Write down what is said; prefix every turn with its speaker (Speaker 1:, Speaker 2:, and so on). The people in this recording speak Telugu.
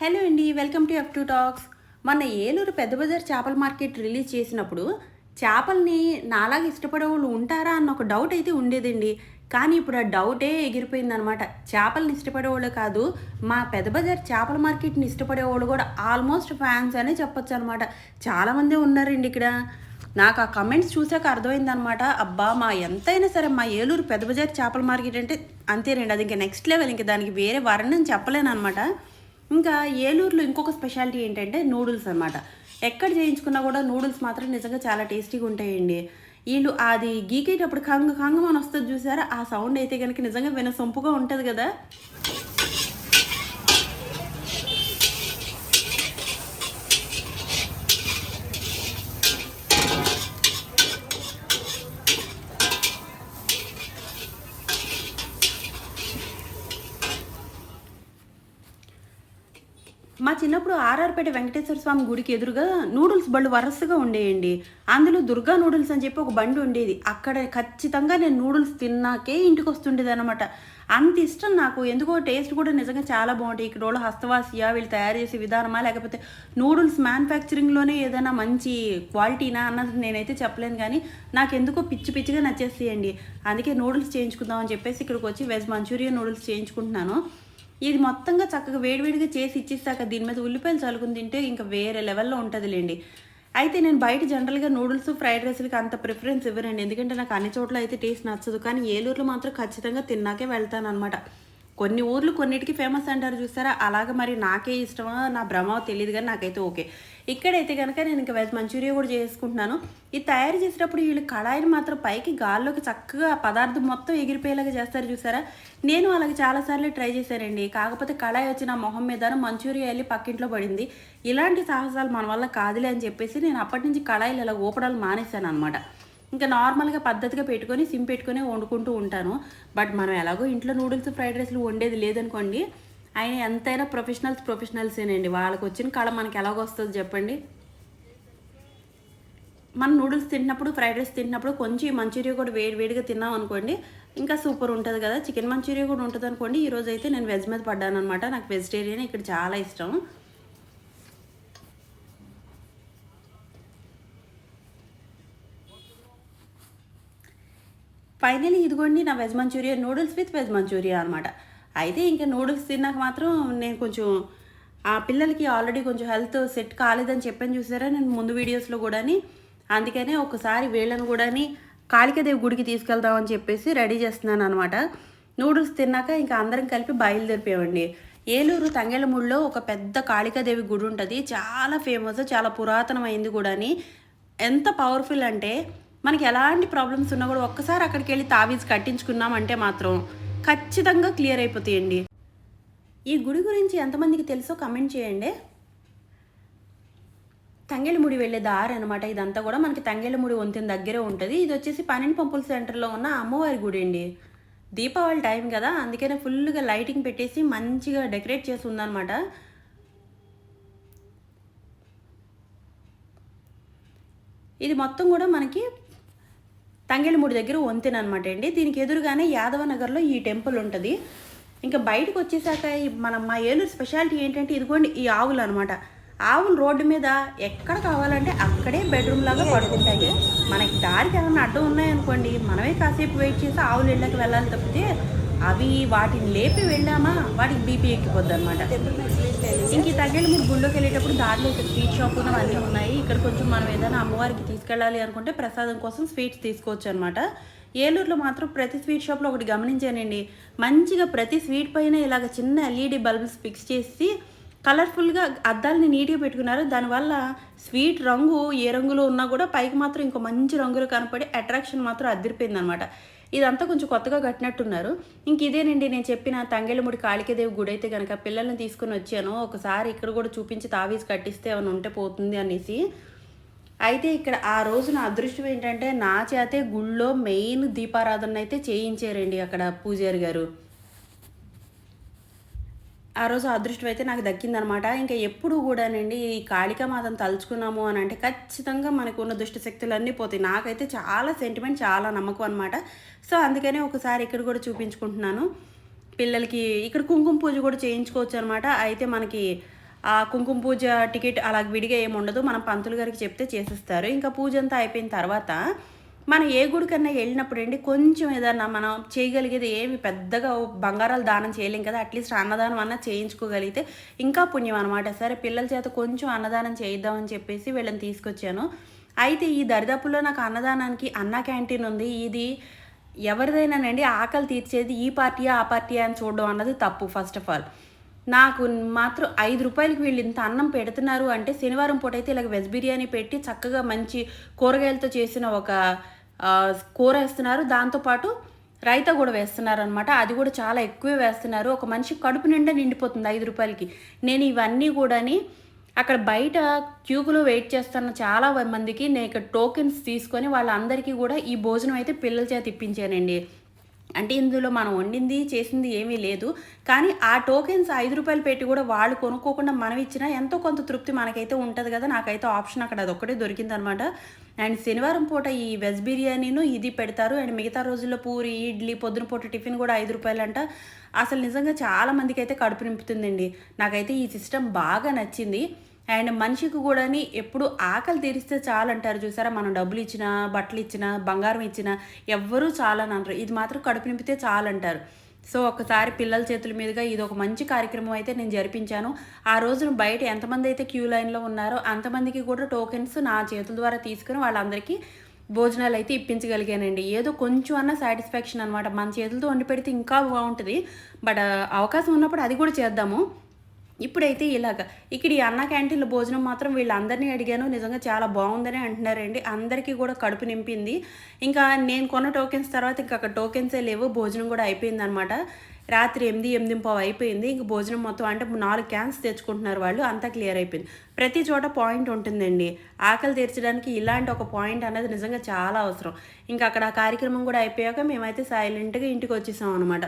Speaker 1: హలో అండి, వెల్కమ్ టు ఎఫ్2 టాక్స్. మొన్న ఏలూరు పెద్ద బజార్ చేపల మార్కెట్ రిలీజ్ చేసినప్పుడు చేపల్ని నాలాగా ఇష్టపడే వాళ్ళు ఉంటారా అన్న ఒక డౌట్ అయితే ఉండేదండి. కానీ ఇప్పుడు ఆ డౌటే ఎగిరిపోయిందనమాట. చేపల్ని ఇష్టపడేవాళ్ళు కాదు, మా పెద్ద బజార్ చేపల మార్కెట్ని ఇష్టపడేవాళ్ళు కూడా ఆల్మోస్ట్ ఫ్యాన్స్ అనే చెప్పొచ్చు అనమాట. చాలామంది ఉన్నారండి ఇక్కడ. నాకు ఆ కమెంట్స్ చూసాక అర్థమైందనమాట. అబ్బా, మా ఎంతైనా సరే మా ఏలూరు పెద్ద బజార్ చేపల మార్కెట్ అంటే అంతేనండి, అది ఇంకా నెక్స్ట్ లెవెల్. ఇంకా దానికి వేరే వర్ణన చెప్పలేను అనమాట. ఇంకా ఏలూరులో ఇంకొక స్పెషాలిటీ ఏంటంటే నూడిల్స్ అనమాట. ఎక్కడ చేయించుకున్నా కూడా నూడిల్స్ మాత్రం నిజంగా చాలా టేస్టీగా ఉంటాయండి. వీళ్ళు అది గీకేటప్పుడు కంగ కంగమని వస్తుంది చూసారా, ఆ సౌండ్ అయితే కనుక నిజంగా వినసొంపుగా ఉంటుంది కదా. మా చిన్నప్పుడు ఆర్ఆర్పేట వెంకటేశ్వర స్వామి గుడికి ఎదురుగా నూడిల్స్ బళ్ళు వరుసగా ఉండేయండి. అందులో దుర్గా నూడిల్స్ అని చెప్పి ఒక బండి ఉండేది. అక్కడ ఖచ్చితంగా నేను నూడిల్స్ తిన్నాకే ఇంటికి వస్తుండేది అనమాట. అంత ఇష్టం నాకు. ఎందుకో టేస్ట్ కూడా నిజంగా చాలా బాగుంటాయి. ఇక్కడ వాళ్ళు హస్తవాసియా, వీళ్ళు తయారు చేసే విధానమా, లేకపోతే నూడిల్స్ మ్యానుఫ్యాక్చరింగ్లోనే ఏదైనా మంచి క్వాలిటీనా అన్నది నేనైతే చెప్పలేను. కానీ నాకు ఎందుకో పిచ్చి పిచ్చిగా నచ్చేస్తాయండి. అందుకే నూడిల్స్ చేయించుకుందామని చెప్పేసి ఇక్కడికి వచ్చి వెజ్ మంచూరియన్ నూడిల్స్ చేయించుకుంటున్నాను. ఇది మొత్తంగా చక్కగా వేడివేడిగా చేసి ఇచ్చేసాక దీని మీద ఉల్లిపాయలు చల్లుకుని తింటే ఇంకా వేరే లెవెల్లో ఉంటుందిలేండి. అయితే నేను బయట జనరల్గా నూడిల్స్, ఫ్రైడ్ రైస్లకి అంత ప్రిఫరెన్స్ ఇవ్వనండి. ఎందుకంటే నాకు అన్ని చోట్ల అయితే టేస్ట్ నచ్చదు. కానీ ఏలూరులో మాత్రం ఖచ్చితంగా తిన్నాకే వెళ్తాను అనమాట. కొన్ని ఊర్లు కొన్నిటికి ఫేమస్ అంటారు చూస్తారా, అలాగ మరి నాకే ఇష్టమా నా భ్రమ తెలియదు, కానీ నాకైతే ఓకే. ఇక్కడైతే కనుక నేను ఇంకా వెజ్ మంచూరియా కూడా చేసుకుంటున్నాను. ఇది తయారు చేసేటప్పుడు వీళ్ళు కళాయిని మాత్రం పైకి గాల్లోకి చక్కగా పదార్థం మొత్తం ఎగిరిపోయేలాగా చేస్తారు చూసారా. నేను అలాగే చాలాసార్లు ట్రై చేశానండి. కాకపోతే కళాయి వచ్చి నా మొహం మీద మంచూరియా వెళ్ళి పక్కింట్లో పడింది. ఇలాంటి సాహసాలు మన వల్ల కాదులే అని చెప్పేసి నేను అప్పటి నుంచి కళాయిలు ఇలా ఊపడాలు మానేశాను అనమాట. ఇంకా నార్మల్గా పద్ధతిగా పెట్టుకొని సిమ్ పెట్టుకొని వండుకుంటూ ఉంటాను. బట్ మనం ఎలాగో ఇంట్లో నూడిల్స్, ఫ్రైడ్ రైస్లు వండేది లేదనుకోండి, ఆయన ఎంతైనా ప్రొఫెషనల్సేనండి. వాళ్ళకి వచ్చిన కళ మనకి ఎలాగో వస్తుంది చెప్పండి. మనం నూడిల్స్ తింటున్నప్పుడు, ఫ్రైడ్ రైస్ తింటున్నప్పుడు కొంచెం మంచూరియా కూడా వేడిగా తిన్నాం అనుకోండి, ఇంకా సూపర్ ఉంటుంది కదా. చికెన్ మంచూరియా కూడా ఉంటుంది అనుకోండి. ఈరోజు అయితే నేను వెజ్ మీద పడ్డాను అనమాట. నాకు వెజిటేరియన్ ఇక్కడ చాలా ఇష్టం. ఫైనలీ ఇదిగోండి నా veg Manchuria, noodles with veg Manchuria అనమాట. అయితే ఇంకా నూడిల్స్ తిన్నాక మాత్రం నేను కొంచెం ఆ పిల్లలకి ఆల్రెడీ కొంచెం హెల్త్ సెట్ కాలేదని చెప్పని చూసారా నేను ముందు వీడియోస్లో కూడాని. అందుకనే ఒకసారి వీళ్ళని కూడాని కాళికాదేవి గుడికి తీసుకెళ్దామని చెప్పేసి రెడీ చేస్తున్నాను అనమాట. నూడిల్స్ తిన్నాక ఇంకా అందరం కలిపి బయలుదేరిపోయామండి. ఏలూరు తంగెళ్ళమూడిలో ఒక పెద్ద కాళికాదేవి గుడి ఉంటుంది. చాలా ఫేమస్, చాలా పురాతనమైంది కూడాని. ఎంత పవర్ఫుల్ అంటే మనకి ఎలాంటి ప్రాబ్లమ్స్ ఉన్నా కూడా ఒక్కసారి అక్కడికి వెళ్ళి తావీజ్ కట్టించుకున్నామంటే మాత్రం ఖచ్చితంగా క్లియర్ అయిపోతాయండి. ఈ గుడి గురించి ఎంతమందికి తెలుసో కమెంట్ చేయండి. తంగెళ్ళమూడి వెళ్ళే దారి అనమాట ఇదంతా కూడా. మనకి తంగెళ్ళమూడి వంతెన దగ్గరే ఉంటుంది. ఇది వచ్చేసి పన్నెండు పంపుల సెంటర్లో ఉన్న అమ్మవారి గుడి అండి. దీపావళి టైం కదా, అందుకనే ఫుల్గా లైటింగ్ పెట్టేసి మంచిగా డెకరేట్ చేసి ఉందన్నమాట. ఇది మొత్తం కూడా మనకి తంగెళ్ళమూడి దగ్గర వంతెన అనమాట అండి. దీనికి ఎదురుగానే యాదవ నగర్లో ఈ టెంపుల్ ఉంటుంది. ఇంకా బయటకు వచ్చేసాక మా ఏలూరు స్పెషాలిటీ ఏంటంటే ఇదిగోండి ఈ ఆవులు అనమాట. ఆవులు రోడ్డు మీద ఎక్కడ కావాలంటే అక్కడే బెడ్రూమ్ లాగా పడుకుంటాయి. మనకి దారికి ఏమైనా అడ్డం ఉన్నాయనుకోండి, మనమే కాసేపు వెయిట్ చేసి ఆవులు ఇళ్ళకి వెళ్ళాలి తప్పితే అవి వాటిని లేపి వెళ్ళామా వాటికి బీపీ ఎక్కిపోద్ది అనమాట. ఇంక ఈ తంగెళ్ళమూడి గుళ్ళోకి వెళ్ళేటప్పుడు దారిలో ఇక్కడ స్వీట్ షాపులు అన్నీ ఉన్నాయి. ఇక్కడ కొంచెం మనం ఏదైనా అమ్మవారికి తీసుకెళ్ళాలి అనుకుంటే ప్రసాదం కోసం స్వీట్స్ తీసుకోవచ్చు అనమాట. ఏలూరులో మాత్రం ప్రతి స్వీట్ షాప్లో ఒకటి గమనించానండి, మంచిగా ప్రతి స్వీట్ పైన ఇలాగ చిన్న ఎల్ఈడి బల్బ్స్ ఫిక్స్ చేసి కలర్ఫుల్గా అద్దాలని నీట్గా పెట్టుకున్నారు. దానివల్ల స్వీట్ రంగు ఏ రంగులో ఉన్నా కూడా పైకి మాత్రం ఇంకో మంచి రంగులు కనపడి అట్రాక్షన్ మాత్రం అదిరిపోయింది అనమాట. ఇదంతా కొంచెం కొత్తగా కట్టినట్టున్నారు. ఇంక ఇదేనండి నేను చెప్పిన తంగెళ్ళమూడి కాళికాదేవి గుడి. అయితే కనుక పిల్లల్ని తీసుకుని వచ్చాను, ఒకసారి ఇక్కడ కూడా చూపించి తావీజ్ కట్టిస్తే ఏమైనా ఉంటే పోతుంది అనేసి. అయితే ఇక్కడ ఆ రోజు నా అదృష్టం ఏంటంటే నా చేతే గుళ్ళో మెయిన్ దీపారాధన అయితే చేయించారండి అక్కడ పూజారి గారు. ఆ రోజు అదృష్టం అయితే నాకు దక్కిందనమాట. ఇంకా ఎప్పుడు కూడానండి ఈ కాళికామాతను తలుచుకున్నాము అని అంటే ఖచ్చితంగా మనకు ఉన్న దుష్ట శక్తులన్నీ పోతాయి. నాకైతే చాలా సెంటిమెంట్, చాలా నమ్మకం అనమాట. సో అందుకనే ఒకసారి ఇక్కడ కూడా చూపించుకుంటున్నాను. పిల్లలకి ఇక్కడ కుంకుమ పూజ కూడా చేయించుకోవచ్చు అనమాట. అయితే మనకి ఆ కుంకుమ పూజ టికెట్ అలా విడిగా ఏమి ఉండదు. మనం పంతులు గారికి చెప్తే చేసేస్తారు. ఇంకా పూజ అంతా అయిపోయిన తర్వాత మనం ఏ గుడికన్నా వెళ్ళినప్పుడండి కొంచెం ఏదన్నా మనం చేయగలిగేది ఏమి పెద్దగా బంగారాలు దానం చేయలేం కదా! అట్‌లీస్ట్ అన్నదానం అన్నా చేయించుకోగలిగితే ఇంకా పుణ్యం అనమాట. సరే పిల్లల చేత కొంచెం అన్నదానం చేయిద్దామని చెప్పేసి వీళ్ళని తీసుకొచ్చాను. అయితే ఈ దరిదాపుల్లో నాకు అన్నదానానికి అన్నా క్యాంటీన్ ఉంది. ఇది ఎవరిదైనానండి ఆకలి తీర్చేది ఈ పార్టీయా, ఆ పార్టీయా అని చూడడం అన్నది తప్పు ఫస్ట్ ఆఫ్ ఆల్. నాకు మాత్రం రూ. 5కి వీళ్ళు ఇంత అన్నం పెడుతున్నారు అంటే శనివారం పూటైతే ఇలాగ వెజ్ బిర్యానీ పెట్టి చక్కగా మంచి కూరగాయలతో చేసిన ఒక కూర ఏస్తున్నారు. దాంతో పాటు రైతా గూడా వేస్తున్నారనమాట. అది గూడా చాలా ఎక్కువే వేస్తున్నారు. ఒక మనిషి కడుపు నిండా నిండిపోతుంది రూ. 5కి. నేను ఇవన్నీ గూడాని అక్కడ బయట క్యూలో వెయిట్ చేస్తున్న చాలా మందికి నేను ఇక్కడ టోకెన్స్ తీసుకొని వాళ్ళందరికీ గూడా ఈ భోజనం అయితే పిల్లల చేత ఇప్పించానండి. అంటే ఇందులో మనం వండింది, చేసింది ఏమీ లేదు. కానీ ఆ టోకెన్స్ రూ. 5 పెట్టి గూడా వాళ్ళు కొనుక్కోకుండా మనం ఇచ్చినా ఎంతో కొంత తృప్తి మనకైతే ఉంటది గదా! నాకైతే ఆప్షన్ అక్కడ అదొక్కటే దొరికిందనమాట. అండ్ శనివారం పూట ఈ వెజ్ బిర్యానీను ఇది పెడతారు. అండ్ మిగతా రోజుల్లో పూరి, ఇడ్లీ, పొద్దున పూట టిఫిన్ గూడా రూ. 5 అసలు నిజంగా చాలా మందికైతే కడుపు నింపుతుందండి. నాకైతే ఈ సిస్టమ్ బాగా నచ్చింది. అండ్ మనిషికి గూడాని ఎప్పుడు ఆకలి తీరిస్తే చాలంటారు చూసారా? మనం డబ్బులిచ్చినా, బట్టలిచ్చినా, బంగారం ఇచ్చినా ఎవ్వరూ చాలననరు. ఇది మాత్రం కడుపు నింపితే చాలంటారు. సో, ఒక్కసారి పిల్లల చేతుల మీదుగా ఇదొక మంచి కార్యక్రమం అయితే నేను జరిపించాను. ఆ రోజున బయట ఎంతమందైతే క్యూ లైన్‌లో ఉన్నారో అంతమందికి కూడా టోకెన్స్ నా చేతుల ద్వారా తీసుకొని వాళ్ళందరికీ భోజనాలైతే ఇప్పించగలిగానండి. ఏదో కొంచెం అన్నా సాటిస్ఫాక్షన్ అనమాట. మన చేతులతో వండి పెడితే ఇంకా బావుంటది. బట్ అవకాశం ఉన్నప్పుడు అది కూడా చేద్దాము. ఇప్పుడైతే ఇలాగ. ఇక్కడ ఈ అన్నా క్యాంటీన్‌లో భోజనం మాత్రం వీళ్ళందరిని అడిగాను. నిజంగా చాలా బావుందని అంటున్నారండి. అందరికీ కూడా కడుపు నింపింది. ఇంకా నేను కొన్న టోకెన్స్ తర్వాత ఇంక అక్కడ టోకెన్సే లేవు. భోజనం కూడా అయిపోయిందనమాట. రాత్రి 8, 8:15 అయిపోయింది. ఇంక భోజనం మొత్తం అంటే 4 క్యాన్స్ తెచ్చుకుంటున్నారు వాళ్ళు. అంతా క్లియర్ అయిపోయింది. ప్రతి చోట పాయింట్ ఉంటుందండి. ఆకలి తీర్చడానికి ఇలాంటి ఒక పాయింట్ అనేది నిజంగా చాలా అవసరం. ఇంక అక్కడ ఆ కార్యక్రమం కూడా అయిపోయాక మేమైతే సైలెంట్‌గా ఇంటికొచ్చేసాం అనమాట.